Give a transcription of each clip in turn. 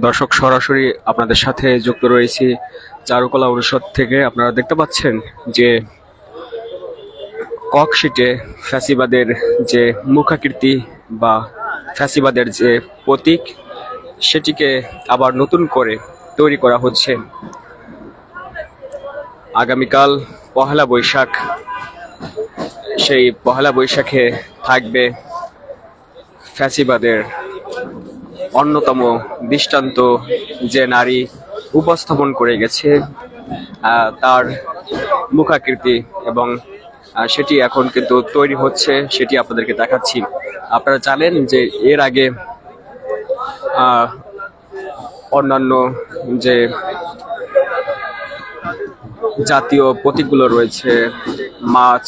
দর্শক, সরাসরি আপনাদের সাথে যুক্ত রয়েছি চারুকলা অনুষদ থেকে। আপনারা দেখতে পাচ্ছেন যে ককশিটে ফ্যাসিবাদের যে মুখাকৃতি বা ফ্যাসিবাদের যে প্রতীক, সেটিকে আবার নতুন করে তৈরি করা হচ্ছে। আগামীকাল পহেলা বৈশাখ, সেই পহেলা বৈশাখে থাকবে ফ্যাসিবাদের অন্যতম দৃষ্টান্ত যে নারী উপস্থাপন করে গেছে তার মুখাকৃতি, এবং সেটি এখন কিন্তু তৈরি হচ্ছে, সেটি আপনাদেরকে দেখাচ্ছি। আপনারা জানেন যে এর আগে অন্যান্য যে জাতীয় প্রতীকগুলো রয়েছে, মাছ,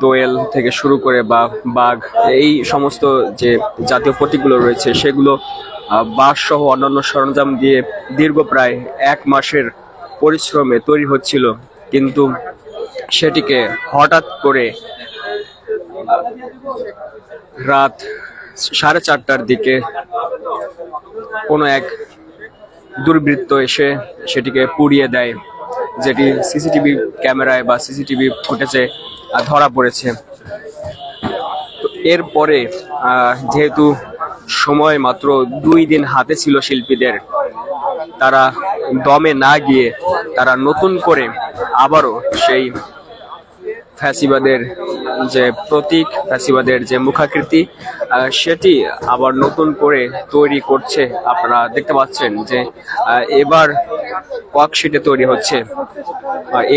দোয়েল থেকে শুরু করে বা বাঘ, এই সমস্ত যে জাতীয় প্রতীকগুলো রয়েছে সেগুলো বাঁশ সহ অন্যান্য সরঞ্জাম দিয়ে দীর্ঘ প্রায় 1 মাসের পরিশ্রমে তৈরি হচ্ছিল। কিন্তু সেটিকে হঠাৎ করে রাত 4:30টার দিকে কোনো এক দুর্বৃত্ত এসে সেটিকে পুড়িয়ে দেয়, যেটি সিসিটিভি ক্যামেরায় বা সিসিটিভি ফুটেজে ধরা পড়েছে। তো এরপরে যেহেতু সময় মাত্র 2 দিন হাতে ছিল শিল্পীদের, তারা দমে না গিয়ে তারা নতুন করে আবারও সেই ফ্যাসিবাদের যে প্রতীক, ফ্যাসিবাদের যে মুখাকৃতি, সেটি আবার নতুন করে তৈরি করছে। আপনারা দেখতে পাচ্ছেন যে এবার ককশিটে তৈরি হচ্ছে।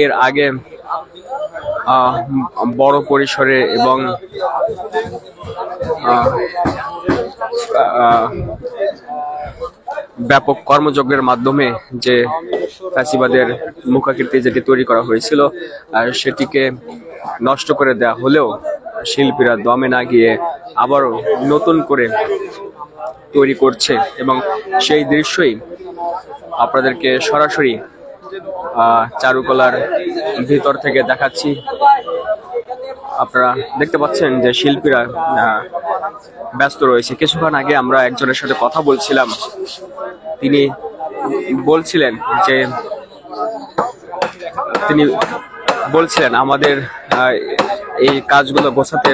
এর আগে বড় পরিসরে এবং ব্যাপক কর্মযজ্ঞের মাধ্যমে যে ফ্যাসিবাদের মুখাকৃতি যেটি তৈরি করা হয়েছিল সেটিকে নষ্ট করে দেওয়া হলেও শিল্পীরা দমে না গিয়ে আবারও নতুন করে তৈরি করছে, এবং সেই দৃশ্যই আপনাদেরকে সরাসরি চারুকলার ভিতর থেকে দেখাচ্ছি। আপনারা দেখতে পাচ্ছেন যে শিল্পীরা ব্যস্ত রয়েছে। কিছুক্ষণ আগে আমরা একজনের সাথে কথা বলছিলাম, তিনি বলছিলেন আমাদের এই কাজগুলো গোছাতে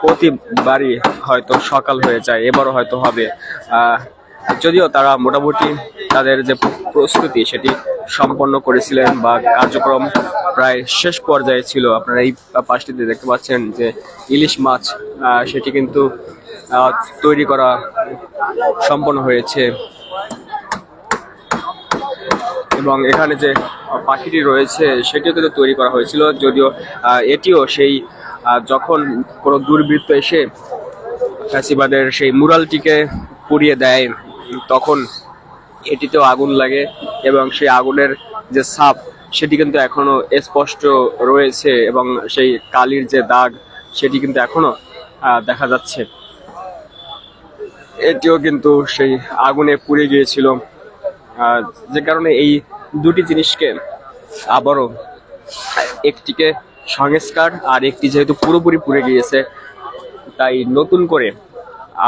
প্রতিবারই হয়তো সকাল হয়ে যায়, এবারও হয়তো হবে। যদিও তারা মোটামুটি তাদের যে প্রস্তুতি সেটি সম্পন্ন করেছিলেন বা কার্যক্রম প্রায় শেষ পর্যায়ে ছিল। আপনারা এই পাশটিতে দেখতে পাচ্ছেন যে ইলিশ মাছ, সেটি কিন্তু তৈরি করা সম্পন্ন হয়েছে, এবং এখানে যে পাখিটি রয়েছে সেটিও কিন্তু তৈরি করা হয়েছিল। যদিও এটিও সেই যখন কোনো দুর্বৃত্ত এসে ফ্যাসিবাদের সেই মুরালটিকে পুড়িয়ে দেয়, তখন এটিতেও আগুন লাগে, এবং সেই আগুনের যে ছাপ সেটি কিন্তু এখনো স্পষ্ট রয়েছে, এবং সেই কালির যে দাগ সেটি কিন্তু এখনো দেখা যাচ্ছে। এটিও কিন্তু সেই আগুনে পুড়ে গিয়েছিল, যে কারণে এই দুটি জিনিসকে আবারও, একটিকে সংস্কার আর একটি যেহেতু পুরোপুরি পুড়ে গিয়েছে, তাই নতুন করে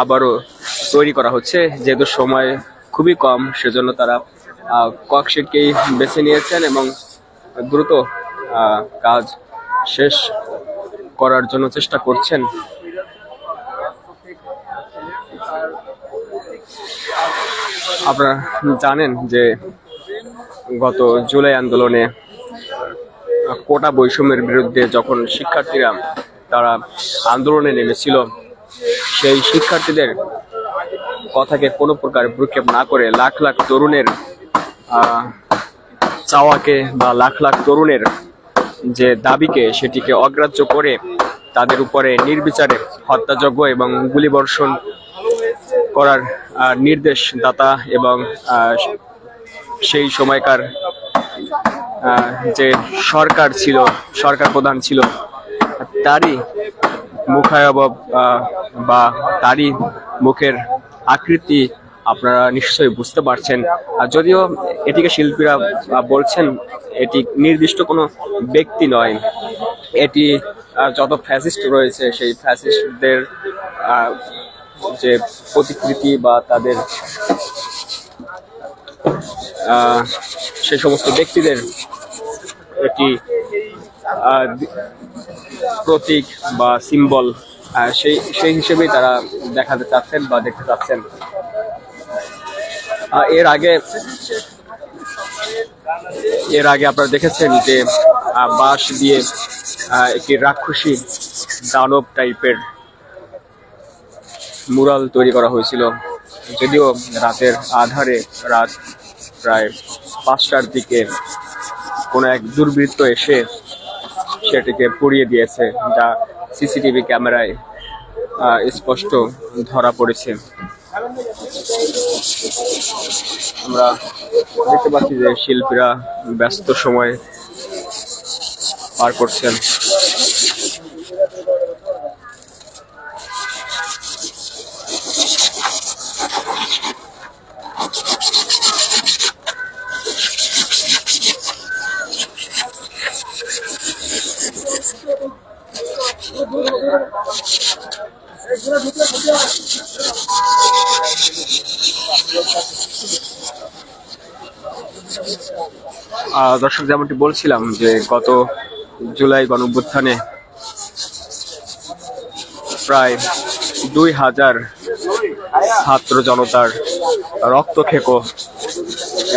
আবারও তৈরি করা হচ্ছে। যেহেতু সময় খুবই কম, সেজন্য তারা ককশিটকেই বেছে নিয়েছেন এবং দ্রুত কাজ শেষ করার জন্য চেষ্টা করছেন। আপনারা জানেন যে গত জুলাই আন্দোলনে কোটা বৈষম্যের বিরুদ্ধে যখন শিক্ষার্থীরা তারা আন্দোলনে নেমেছিল, সেই শিক্ষার্থীদের কথাকে কোনো প্রকার ভ্রুক্ষেপ না করে লাখ লাখ তরুণের চাওয়াকে বা লাখ লাখ তরুণের যে দাবিকে সেটিকে অগ্রাহ্য করে তাদের উপরে নির্বিচারে হত্যাযজ্ঞ এবং গুলিবর্ষণ করার নির্দেশদাতা এবং সেই সময়কার যে সরকার প্রধান ছিল, তারই মুখাবয়ব বা তারই মুখের আকৃতি আপনারা নিশ্চয়ই বুঝতে পারছেন। যদিও এটিকে শিল্পীরা বলছেন এটি নির্দিষ্ট কোনো ব্যক্তি নয়, এটি যত ফ্যাসিস্ট রয়েছে সেই ফ্যাসিস্টদের যে প্রতিকৃতি বা তাদের সেই সমস্ত ব্যক্তিদের একটি প্রতীক বা সিম্বল, সেই হিসেবেই তারা দেখাতে চাচ্ছেন বা দেখতে চাচ্ছেন। এর আগে আপনারা দেখেছেন যে বাঁশ দিয়ে একটি রাক্ষসী দানব টাইপের মুরাল তৈরি করা হয়েছিল, যদিও রাতের আধারে, রাত প্রায় 5টার দিকে কোনো এক দুর্বৃত্ত এসে সেটিকে পুড়িয়ে দিয়েছে, যা সিসিটিভি ক্যামেরায় স্পষ্ট ধরা পড়েছে। আমরা দেখতে পাচ্ছি যে শিল্পীরা ব্যস্ত সময় পার করছেন। দর্শক, যেমনটি বলছিলাম যে গত জুলাই গণঅভ্যুত্থানে প্রায় 2000 ছাত্র জনতার রক্তক্ষেকো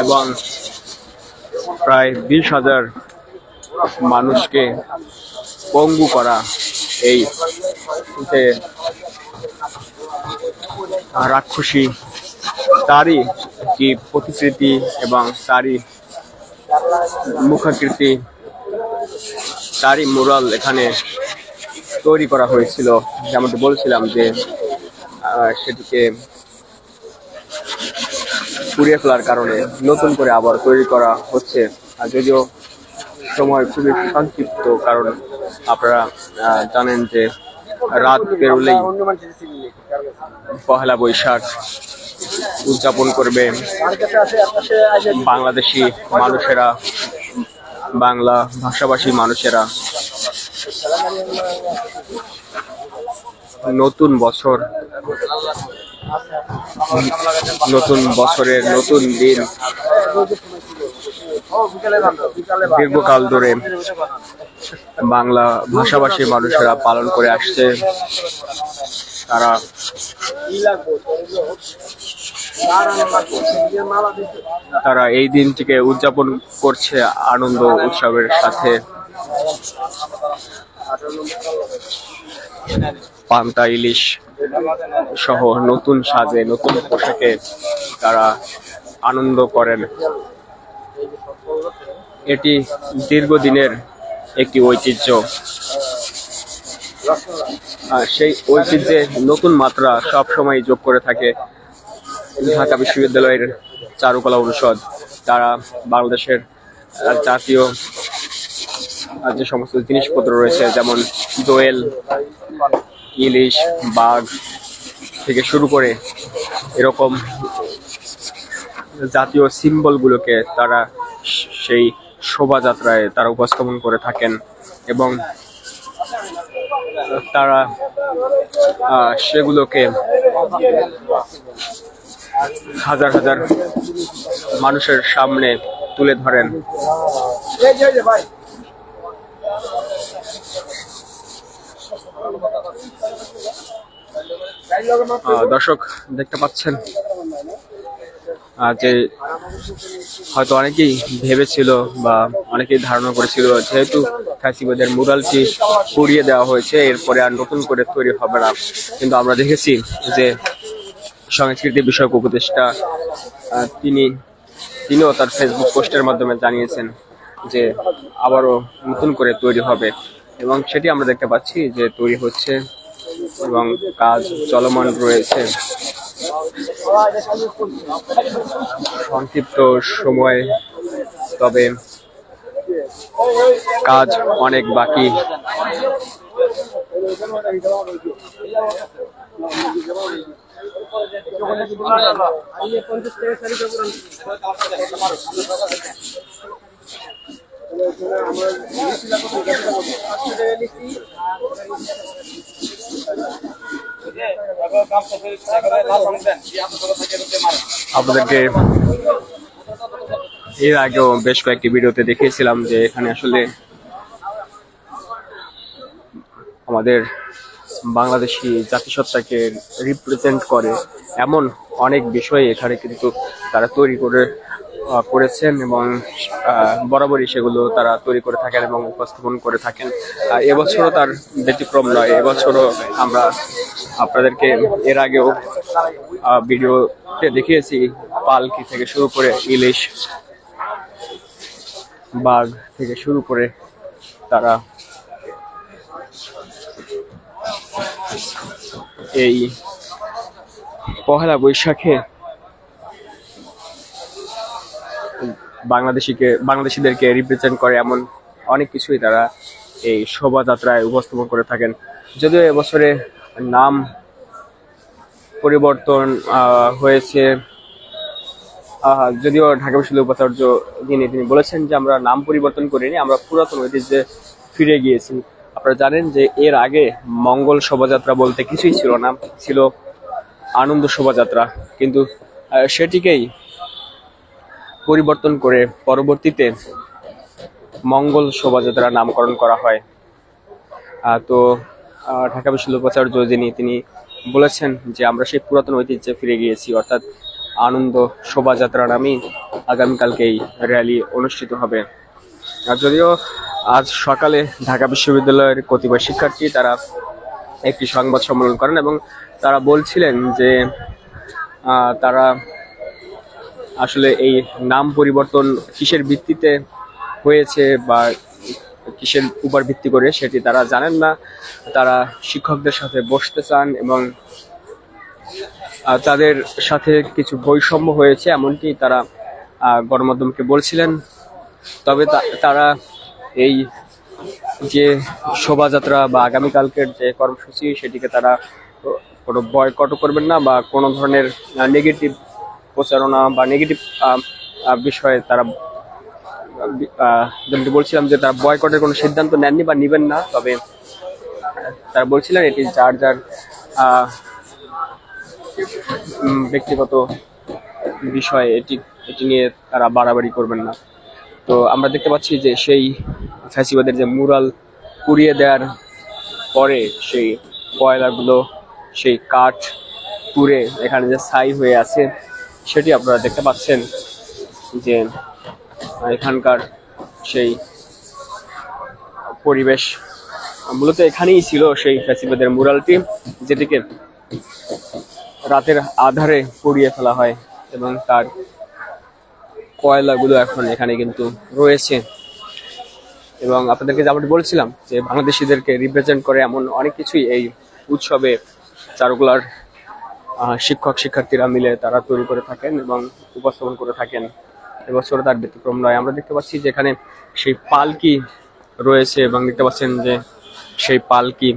এবং প্রায় 20,000 মানুষকে পঙ্গু করা এই যে রাক্ষসী, তারই একটি প্রতিকৃতি এবং তারই মুখাকৃতি, তারই মুরাল এখানে তৈরি করা হয়েছিল। যেমনটি বলছিলাম যে সেটিকে পুড়িয়ে ফেলার কারণে নতুন করে আবার তৈরি করা হচ্ছে। আর যদিও সময় খুবই সংক্ষিপ্ত, কারণ আপনারা জানেন যে রাত পেরোলেই পহেলা বৈশাখ উদযাপন করবে বাংলাদেশি মানুষেরা, বাংলা ভাষাভাষী মানুষেরা। নতুন বছর, নতুন বছরের নতুন দিন দীর্ঘকাল ধরে বাংলা ভাষাভাষী মানুষেরা পালন করে আসছে। তারা এই দিনটিকে উদযাপন করছে আনন্দ উৎসবের সাথে। পান্তা ইলিশ সহ নতুন সাজে, নতুন পোশাকে তারা আনন্দ করেন। এটি দীর্ঘদিনের একটি ঐতিহ্য। সেই ঐতিহ্যে নতুন মাত্রা সবসময় যোগ করে থাকে ঢাকা বিশ্ববিদ্যালয়ের চারুকলা অনুষদ। তারা বাংলাদেশের জাতীয় যে সমস্ত জিনিসপত্র রয়েছে, যেমন দোয়েল, ইলিশ, বাঘ থেকে শুরু করে এরকম জাতীয় সিম্বলগুলোকে তারা সেই শোভাযাত্রায় তারা উপস্থাপন করে থাকেন এবং তারা সেগুলোকে হাজার হাজার মানুষের সামনে তুলে ধরেন। দর্শক, দেখতে পাচ্ছেন যে হয়তো অনেকেই ভেবেছিল বা অনেকেই ধারণা করেছিল যেহেতু ফ্যাসিবাদের মুরালটি পুড়িয়ে দেওয়া হয়েছে, এরপরে আর নতুন করে তৈরি হবে না। কিন্তু আমরা দেখেছি যে সংস্কৃতি বিষয়ক উপদেষ্টা তিনিও তার ফেসবুক পোস্টের মাধ্যমে জানিয়েছেন যে আবারও নতুন করে তৈরি হবে, এবং সেটি আমরা দেখতে পাচ্ছি যে তৈরি হচ্ছে এবং কাজ চলমান রয়েছে। সংক্ষিপ্ত সময়, তবে কাজ অনেক বাকি। আপনাদেরকে এর আগেও বেশ কয়েকটি ভিডিওতে দেখিয়েছিলাম যে এখানে আসলে আমাদের বাংলাদেশি জাতিসত্তাকে রিপ্রেজেন্ট করে এমন অনেক বিষয় এখানে কিন্তু তারা তৈরি করেছেন এবং বরাবরই সেগুলো তারা তৈরি করে থাকেন এবং উপস্থাপন করে থাকেন। এবছরও তার ব্যতিক্রম নয়। এবছরও আমরা আপনাদেরকে এর আগেও ভিডিওতে দেখিয়েছি, পালকি থেকে শুরু করে ইলিশ, বাঘ থেকে শুরু করে তারা এই পহেলা বৈশাখে বাংলাদেশিদেরকে রিপ্রেজেন্ট করে এমন অনেক কিছুই তারা এই শোভাযাত্রায় উপস্থাপন করে থাকেন। যদিও এবছরে নাম পরিবর্তন হয়েছে, যদিও ঢাকা বিশ্ববিদ্যালয়ের উপাচার্য তিনি বলেছেন যে আমরা নাম পরিবর্তন করিনি, আমরা পুরাতন ঐতিহ্যে ফিরে গিয়েছি। আপনারা জানেন যে এর আগে মঙ্গল শোভাযাত্রা বলতে কিছুই ছিল না, ছিল আনন্দ শোভাযাত্রা, কিন্তু সেটিকেই পরিবর্তন করে পরবর্তীতে মঙ্গল শোভাযাত্রা নামকরণ করা হয়। তো ঢাকা বিশ্ববিদ্যালয়ের উপাচার্য তিনি বলেছেন যে আমরা সেই পুরাতন ঐতিহ্যে ফিরে গিয়েছি, অর্থাৎ আনন্দ শোভাযাত্রা নামেই আগামীকালকে এই র্যালি অনুষ্ঠিত হবে। যদিও আজ সকালে ঢাকা বিশ্ববিদ্যালয়ের কতিপয় শিক্ষার্থী তারা একটি সংবাদ সম্মেলন করেন এবং তারা বলছিলেন যে তারা আসলে এই নাম পরিবর্তন কিসের ভিত্তিতে হয়েছে বা কিসের উপর ভিত্তি করে সেটি তারা জানেন না। তারা শিক্ষকদের সাথে বসতে চান এবং তাদের সাথে কিছু বৈষম্য হয়েছে এমনটি তারা গণমাধ্যমকে বলছিলেন। তবে তারা এই যে শোভাযাত্রা বা আগামীকালকের যে কর্মসূচি সেটিকে তারা কোনো বয়কট করবেন না বা কোনো ধরনের নেগেটিভ প্রচারণা বা নেগেটিভ বিষয়ে তারা যেমনটি বলছিলাম যে তারা বয়কটের কোনো সিদ্ধান্ত নেননি বা নেবেন না। তবে তারা বলছিলেন এটি যার যার ব্যক্তিগত বিষয়, এটি নিয়ে তারা বাড়াবাড়ি করবেন না। তো আমরা দেখতে পাচ্ছি যে সেই ফ্যাসিবাদের যে মুরাল পুড়িয়ে দেওয়ার পরে সেই কয়লাগুলো, সেই কাঠ পুড়ে এখানে যে ছাই হয়ে আছে সেটি আপনারা দেখতে পাচ্ছেন যে এখানকার সেই পরিবেশ মূলত এখানেই ছিল সেই ফ্যাসিবাদের মুরালটি, যেটিকে রাতের আধারে পুড়িয়ে ফেলা হয় এবং তার কয়লাগুলো এখন এখানে কিন্তু রয়েছে। এবং আপনাদেরকে যেমনটি বলছিলাম যে বাংলাদেশিদেরকে রিপ্রেজেন্ট করে এমন অনেক কিছুই এই উৎসবে চারুকলার শিক্ষক শিক্ষার্থীরা মিলে তারা তৈরি করে থাকেন এবং উপস্থাপন করে থাকেন। এবছর তার ব্যতিক্রম নয়। আমরা দেখতে পাচ্ছি যে এখানে সেই পালকি রয়েছে এবং দেখতে পাচ্ছেন যে সেই পালকি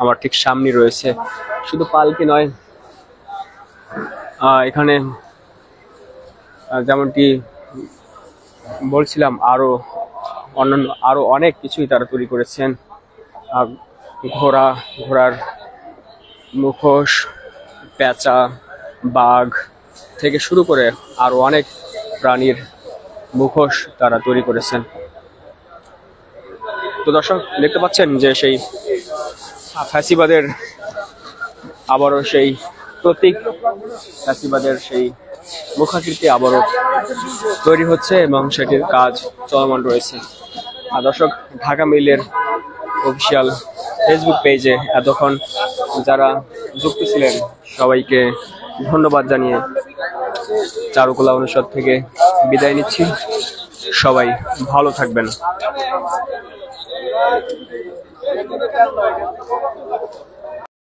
আমার ঠিক সামনে রয়েছে। শুধু পালকি নয়, এখানে যেমনটি বলছিলাম আরো অনেক কিছুই তারা তৈরি করেছেন। ঘোড়ার মুখোশ, পেঁচা, বাঘ থেকে শুরু করে আরো অনেক প্রাণীর মুখোশ তারা তৈরি করেছেন। তো দর্শক দেখতে পাচ্ছেন যে সেই ফ্যাসিবাদের আবারও সেই প্রতীক, ফ্যাসিবাদের সেই মুখাকৃতি আবারও তৈরি হচ্ছে এবং সেটির কাজ চলমান রয়েছে। আর দর্শক, ঢাকা মেইলের অফিসিয়াল ফেসবুক পেজে এতক্ষণ যারা যুক্ত ছিলেন সবাইকে ধন্যবাদ জানিয়ে চারুকলা অনুষদ থেকে বিদায় নিচ্ছি। সবাই ভালো থাকবেন।